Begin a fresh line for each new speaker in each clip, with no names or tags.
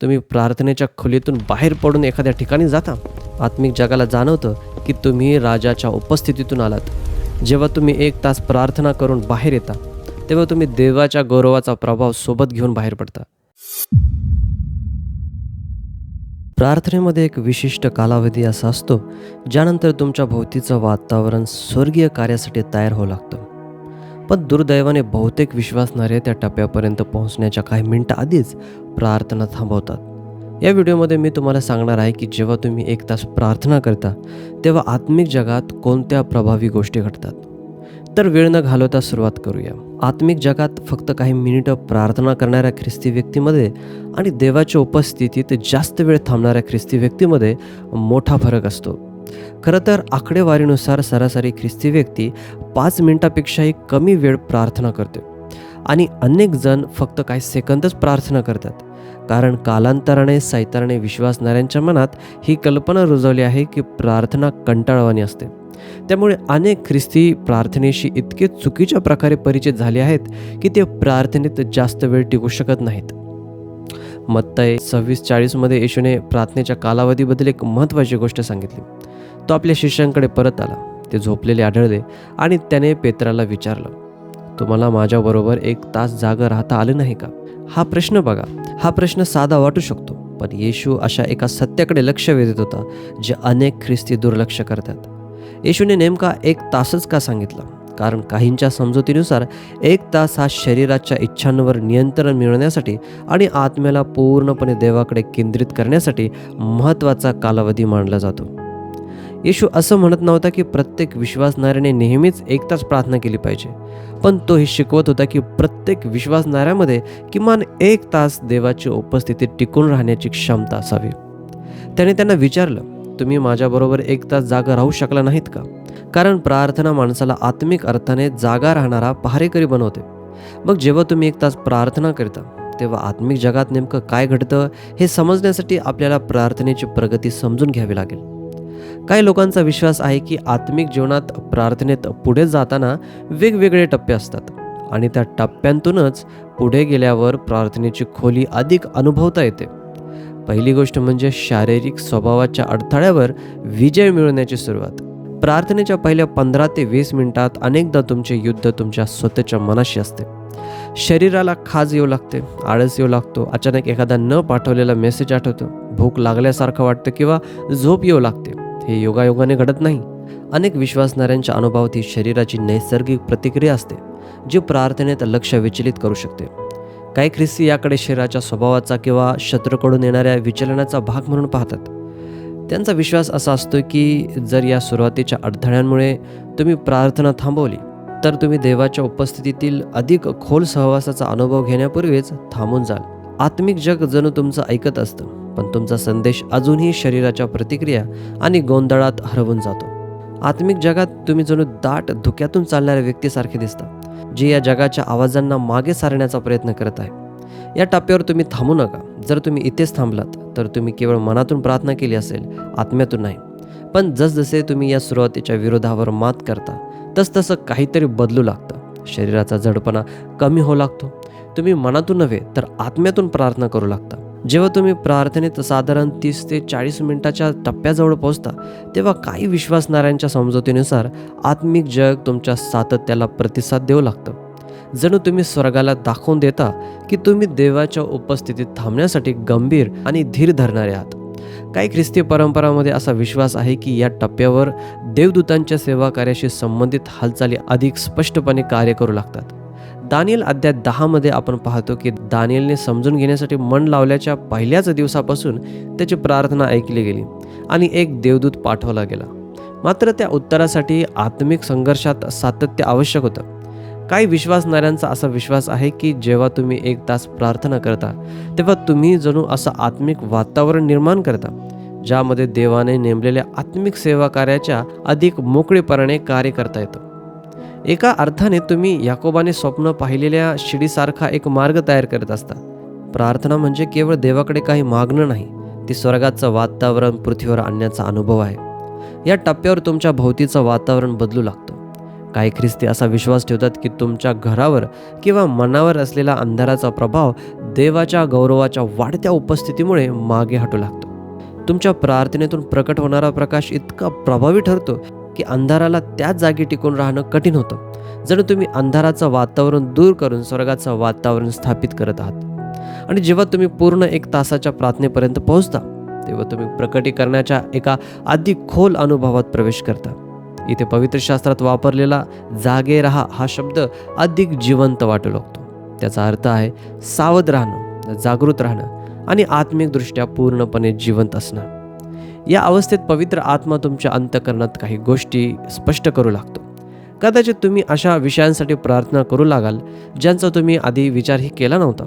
तुम्ही प्रार्थनेच्या खोलीतून बाहेर पडून एखाद्या ठिकाणी जाता. आत्मिक जगाला जाणवतं की तुम्ही राजाच्या उपस्थितीतून आलात. जेव्हा तुम्ही 1 तास प्रार्थना करून बाहेर येता, तेव्हा तुम्ही देवाच्या गौरवाचा प्रभाव सोबत घेऊन बाहेर पडता. प्रार्थनेमध्ये एक विशिष्ट कालावधी असा असतो, ज्यानंतर तुमच्या भोवतीचं वातावरण स्वर्गीय कार्यासाठी तयार होऊ लागतं. पण दुर्दैवाने बहुतेक विश्वासणारे त्या टप्प्यापर्यंत पोहोचण्याच्या काही मिनिटं आधीच प्रार्थना थांबवतात. या व्हिडिओमध्ये मी तुम्हाला सांगणार आहे की जेव्हा तुम्ही 1 तास प्रार्थना करता, तेव्हा आत्मिक जगात कोणत्या प्रभावी गोष्टी घडतात. तर वेळ न घालवता सुरुवात करूया. आत्मिक जगात फक्त काही मिनिटं प्रार्थना करणाऱ्या ख्रिस्ती व्यक्तीमध्ये आणि देवाच्या उपस्थितीत जास्त वेळ थांबणाऱ्या ख्रिस्ती व्यक्तीमध्ये मोठा फरक असतो. खरं तर आकडेवारीनुसार सरासरी ख्रिस्ती व्यक्ती 5 मिनिटापेक्षाही कमी वेळ प्रार्थना करते आणि अनेक जण फक्त काही सेकंदच प्रार्थना करतात. कारण कालांतराने सैतानाने विश्वासणाऱ्यांच्या मनात ही कल्पना रुजवली आहे की प्रार्थना कंटाळवाणी असते. त्यामुळे अनेक ख्रिस्ती प्रार्थनेशी इतके चुकीच्या प्रकारे परिचित झाले आहेत की ते प्रार्थनेत जास्त वेळ टिकू शकत नाहीत. मत्तई 26:40 मध्ये येशूने प्रार्थनेच्या कालावधीबद्दल एक महत्त्वाची गोष्ट सांगितली. तो आपल्या शिष्यांकडे परत आला. ते झोपलेले आढळले आणि त्याने पेत्राला विचारलं, तुम्हाला माझ्याबरोबर 1 तास जागं राहता आले नाही का? हा प्रश्न बघा, हा प्रश्न साधा वाटू शकतो, पण येशू अशा एका सत्याकडे लक्ष वेधत होता जे अनेक ख्रिस्ती दुर्लक्ष करतात. येशूने नेमका 1 तासच का सांगितला? कारण काहींच्या समजुतीनुसार 1 तास हा शरीराच्या इच्छांवर नियंत्रण मिळवण्यासाठी आणि आत्म्याला पूर्णपणे देवाकडे केंद्रित करण्यासाठी महत्त्वाचा कालावधी मानला जातो. येशू असं म्हणत नव्हता की प्रत्येक विश्वासणाऱ्याने नेहमीच 1 तास प्रार्थना केली पाहिजे, पण तो हे शिकवत होता की प्रत्येक विश्वासणाऱ्यामध्ये किमान 1 तास देवाची उपस्थितीत टिकून राहण्याची क्षमता असावी. त्याने त्यांना विचारलं, तुम्ही माझ्याबरोबर 1 तास जागा राहू शकला नाहीत का? कारण प्रार्थना माणसाला आत्मिक अर्थाने जागा राहणारा पहारेकरी बनवते. मग जेव्हा तुम्ही 1 तास प्रार्थना करता, तेव्हा आत्मिक जगात नेमकं काय घडतं हे समजण्यासाठी आपल्याला प्रार्थनेची प्रगती समजून घ्यावी लागेल. काही लोकांचा विश्वास आहे की आत्मिक जीवनात प्रार्थनेत पुढे जाताना वेगवेगळे टप्पे असतात आणि त्या टप्प्यांतूनच पुढे गेल्यावर प्रार्थनेची खोली अधिक अनुभवता येते. पहिली गोष्ट म्हणजे शारीरिक स्वभावाच्या अडथळ्यावर विजय मिळवण्याची सुरुवात. प्रार्थनेच्या पहिल्या 15 ते 20 मिनिटात अनेकदा तुमचे युद्ध तुमच्या स्वतःच्या मनाशी असते. शरीराला खाज येऊ लागते, आळस येऊ लागतो, अचानक एखादा न पाठवलेला मेसेज आठवतो, भूक लागल्यासारखं वाटतं किंवा झोप येऊ लागते. हे योगायोगाने घडत नाही. अनेक विश्वासणाऱ्यांच्या अनुभवात ही शरीराची नैसर्गिक प्रतिक्रिया असते जी प्रार्थनेत लक्ष विचलित करू शकते. काही ख्रिस्ती याकडे शरीराच्या स्वभावाचा किंवा शत्रूकडून येणाऱ्या विचलनाचा भाग म्हणून पाहतात. त्यांचा विश्वास असा असतो की जर या सुरुवातीच्या अडथळ्यांमुळे तुम्ही प्रार्थना थांबवली तर तुम्ही देवाच्या उपस्थितीतील अधिक खोल सहवासाचा अनुभव घेण्यापूर्वीच थांबून जाल. आत्मिक जग जणू तुमचं ऐकत असतं, पण तुमचा संदेश अजूनही शरीराच्या प्रतिक्रिया आणि गोंधळात हरवून जातो. आत्मिक जगात तुम्ही जणू दाट धुक्यातून चालणाऱ्या व्यक्तीसारखे दिसता, जे या जगाच्या आवाजांना मागे सारण्याचा प्रयत्न करत आहे. या टप्प्यावर तुम्ही थांबू नका. जर तुम्ही इथेच थांबलात तर तुम्ही केवळ मनातून प्रार्थना केली असेल, आत्म्यातून नाही. पण जसजसे तुम्ही या सुरुवातीच्या विरोधावर मात करता, तसतसं काहीतरी बदलू लागतं. शरीराचा जडपणा कमी होऊ लागतो. तुम्ही मनातून नव्हे तर आत्म्यातून प्रार्थना करू लागता. जेव्हा तुम्ही प्रार्थनेत साधारण 30 ते 40 मिनिटाच्या टप्प्याजवळ पोहोचता, तेव्हा काही विश्वासणाऱ्यांच्या समजुतीनुसार आत्मिक जग तुमच्या सातत्याला प्रतिसाद देऊ लागतं. जणू तुम्ही स्वर्गाला दाखवून देता की तुम्ही देवाच्या उपस्थितीत थांबण्यासाठी गंभीर आणि धीर धरणारे आहात. काही ख्रिस्ती परंपरांमध्ये असा विश्वास आहे की या टप्प्यावर देवदूतांच्या सेवा कार्याशी संबंधित हालचाली अधिक स्पष्टपणे कार्य करू लागतात. दानिएल अध्याय 10 मध्ये आपण पाहतो की दानिएलने समजून घेण्यासाठी मन लावल्याच्या पहिल्याच दिवसापासून त्याची प्रार्थना ऐकली गेली आणि एक देवदूत पाठवला गेला. मात्र त्या उत्तरासाठी आत्मिक संघर्षात सातत्य आवश्यक होतं. काही विश्वासणाऱ्यांचा असा विश्वास आहे की जेव्हा तुम्ही 1 तास प्रार्थना करता, तेव्हा तुम्ही जणू असं आत्मिक वातावरण निर्माण करता ज्यामध्ये देवाने नेमलेल्या आत्मिक सेवा कार्याच्या अधिक मोकळेपणाने कार्य करता येतं. एका अर्थाने तुम्ही याकोबाने स्वप्न पाहिलेल्या शिडीसारखा एक मार्ग तयार करत असता. प्रार्थना म्हणजे केवळ देवाकडे काही मागणं नाही, ती स्वर्गाचं वातावरण पृथ्वीवर आणण्याचा अनुभव आहे. या टप्प्यावर तुमच्या भोवतीचं वातावरण बदलू लागतं. काही ख्रिस्ती असा विश्वास ठेवतात की तुमच्या घरावर किंवा मनावर असलेला अंधाराचा प्रभाव देवाच्या गौरवाच्या वाढत्या उपस्थितीमुळे मागे हटू लागतो. तुमच्या प्रार्थनेतून प्रकट होणारा प्रकाश इतका प्रभावी ठरतो की अंधाराला त्याच जागी टिकून राहणं कठीण होतं. जणू तुम्ही अंधाराचं वातावरण दूर करून स्वर्गाचं वातावरण स्थापित करत आहात. आणि जेव्हा तुम्ही पूर्ण 1 तासाच्या प्रार्थनेपर्यंत पोहोचता तेव्हा तुम्ही प्रकटीकरणाच्या एका अधिक खोल अनुभवात प्रवेश करता. इथे पवित्र शास्त्रात वापरलेला जागे रहा हा शब्द अधिक जिवंत वाटू लागतो. त्याचा अर्थ आहे सावध राहणं, जागृत राहणं आणि आत्मिकदृष्ट्या पूर्णपणे जिवंत असणं. या अवस्थेत पवित्र आत्मा तुमच्या अंतःकरणात काही गोष्टी स्पष्ट करू लागतो. कदाचित तुम्ही अशा विषयांसाठी प्रार्थना करू लागाल ज्यांचा तुम्ही आधी विचारही केला नव्हता.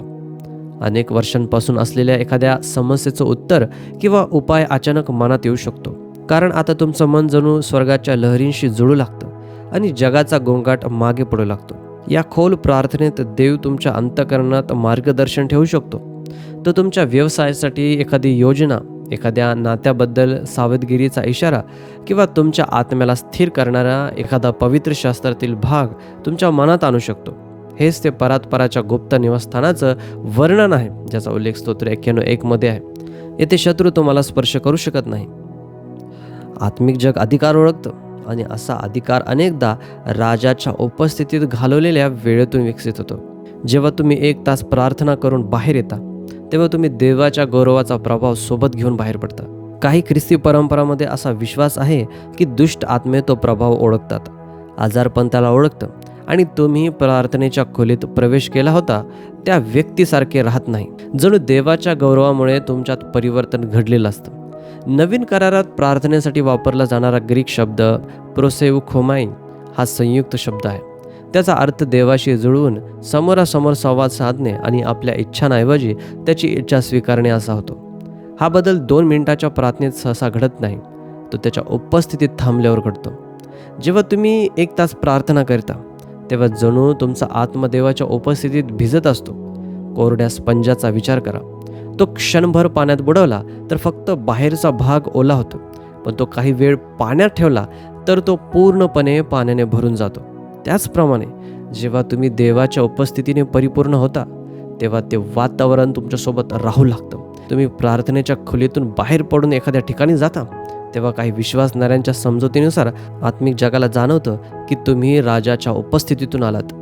अनेक वर्षांपासून असलेल्या एखाद्या समस्येचं उत्तर किंवा उपाय अचानक मनात येऊ शकतो, कारण आता तुमचं मन जणू स्वर्गाच्या लहरींशी जुळू लागतं आणि जगाचा गोंगाट मागे पडू लागतो. या खोल प्रार्थनेत देव तुमच्या अंतःकरणात मार्गदर्शन ठेवू शकतो. तो तुमच्या व्यवसायासाठी एखादी योजना, एखाद्या नात्याबद्दल सावधगिरीचा इशारा किंवा तुमच्या आत्म्याला स्थिर करणारा एखादा पवित्र शास्त्रातील भाग तुमच्या मनात आणू शकतो. हेच ते परात्पराच्या गुप्त निवासस्थानाचं वर्णन आहे, ज्याचा उल्लेख स्तोत्र 91 मध्ये आहे. येथे शत्रू तुम्हाला स्पर्श करू शकत नाही. आत्मिक जग अधिकार ओळखतं आणि असा अधिकार अनेकदा राजाच्या उपस्थितीत घालवलेल्या वेळेतून विकसित होतो. जेव्हा तुम्ही 1 तास प्रार्थना करून बाहेर येता तेव्हा तुम्ही देवाच्या गौरवाचा प्रभाव सोबत घेऊन बाहेर पडता. काही ख्रिस्ती परंपरामध्ये असा विश्वास आहे की दुष्ट आत्मे तो प्रभाव ओळखतात, आजारपण त्याला ओळखतं आणि तुम्ही प्रार्थनेच्या खोलीत प्रवेश केला होता त्या व्यक्तीसारखे राहत नाही. जणू देवाच्या गौरवामुळे तुमच्यात परिवर्तन घडलेलं असतं. नवीन करारात प्रार्थनेसाठी वापरला जाणारा ग्रीक शब्द प्रोसेउखोमाई हा संयुक्त शब्द आहे. त्याचा अर्थ देवाशी जुळवून समोरासमोर संवाद साधणे आणि आपल्या इच्छांऐवजी त्याची इच्छा स्वीकारणे असा होतो. हा बदल 2 मिनिटाच्या प्रार्थनेत सहसा घडत नाही, तो त्याच्या उपस्थितीत थांबल्यावर घडतो. जेव्हा तुम्ही 1 तास प्रार्थना करता तेव्हा जणू तुमचा आत्मा देवाच्या उपस्थितीत भिजत असतो. कोरड्या स्पंजाचा विचार करा. तो क्षणभर पाण्यात बुडवला तर फक्त बाहेरचा भाग ओला होतो, पण तो काही वेळ पाण्यात ठेवला तर तो पूर्णपणे पाण्याने भरून जातो. त्याचप्रमाणे जेव्हा तुम्ही देवाच्या उपस्थितीने परिपूर्ण होता तेव्हा ते वातावरण तुमच्यासोबत राहू लागतं. तुम्ही प्रार्थनेच्या खोलीतून बाहेर पडून एखाद्या ठिकाणी जाता तेव्हा काही विश्वासणाऱ्यांच्या समजुतीनुसार आत्मिक जगाला जाणवतं की तुम्ही राजाच्या उपस्थितीतून आलात.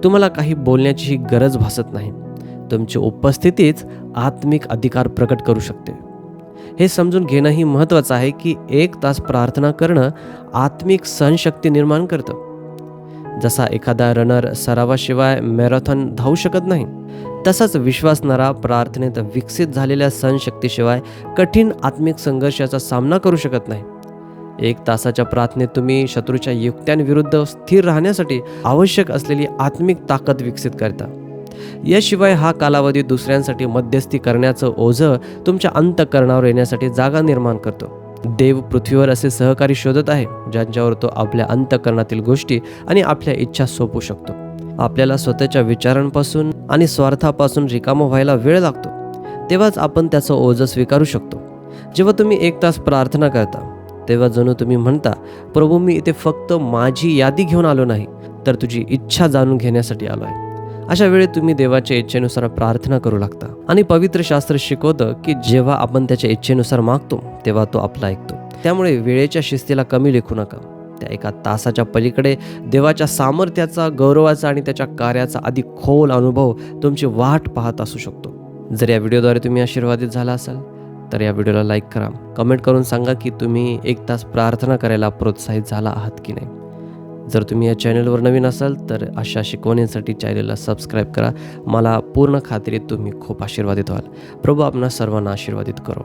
तुम्हाला काही बोलण्याची गरज भासत नाही. तुमची उपस्थितीच आत्मिक अधिकार प्रकट करू शकते. हे समजून घेणंही महत्त्वाचं आहे की 1 तास प्रार्थना करणं आत्मिक सहनशक्ती निर्माण करतं. जसा एखादा रनर सरावाशिवाय मॅरेथॉन धावू शकत नाही, तसाच विश्वासणारा प्रार्थनेत विकसित झालेल्या सहनशक्तीशिवाय कठीण आत्मिक संघर्षाचा सामना करू शकत नाही. 1 तासाच्या प्रार्थनेत तुम्ही शत्रूच्या युक्त्यांविरुद्ध स्थिर राहण्यासाठी आवश्यक असलेली आत्मिक ताकद विकसित करता. याशिवाय हा कालावधी दुसऱ्यांसाठी मध्यस्थी करण्याचं ओझं तुमच्या अंतःकरणावर येण्यासाठी जागा निर्माण करतो. देव पृथ्वीवर असे सहकारी शोधत आहे ज्यांच्यावर तो आपल्या अंतःकरणातील गोष्टी आणि आपल्या इच्छा सोपवू शकतो. आपल्याला स्वतःच्या विचारांपासून आणि स्वार्थापासून रिकामं व्हायला वेळ लागतो, तेव्हाच आपण त्याचं ओझं स्वीकारू शकतो. जेव्हा तुम्ही 1 तास प्रार्थना करता तेव्हा जणू तुम्ही म्हणता, प्रभू, मी इथे फक्त माझी यादी घेऊन आलो नाही, तर तुझी इच्छा जाणून घेण्यासाठी आलो आहे. अशा वेळी तुम्ही देवाच्या इच्छेनुसार प्रार्थना करू लागता आणि पवित्र शास्त्र शिकवतं की जेव्हा आपण त्याच्या इच्छेनुसार मागतो तेव्हा तो आपला ऐकतो. त्यामुळे वेळेच्या शिस्तीला कमी लेखू नका. त्या 1 तासाच्या पलीकडे देवाच्या सामर्थ्याचा, गौरवाचा आणि त्याच्या कार्याचा अधिक खोल अनुभव तुमची वाट पाहत असू शकतो. जर या व्हिडिओद्वारे तुम्ही आशीर्वादित झाला असाल तर या व्हिडिओला लाईक करा. कमेंट करून सांगा की तुम्ही 1 तास प्रार्थना करायला प्रोत्साहित झाला आहात की नाही. जर तुम्ही या चॅनलवर नवीन असाल तर अशा शिकवणींसाठी चॅनलला सबस्क्राईब करा. मला पूर्ण खात्री तुम्ही खूप आशीर्वादित व्हाल. प्रभू आपणा सर्वांना आशीर्वादित करो.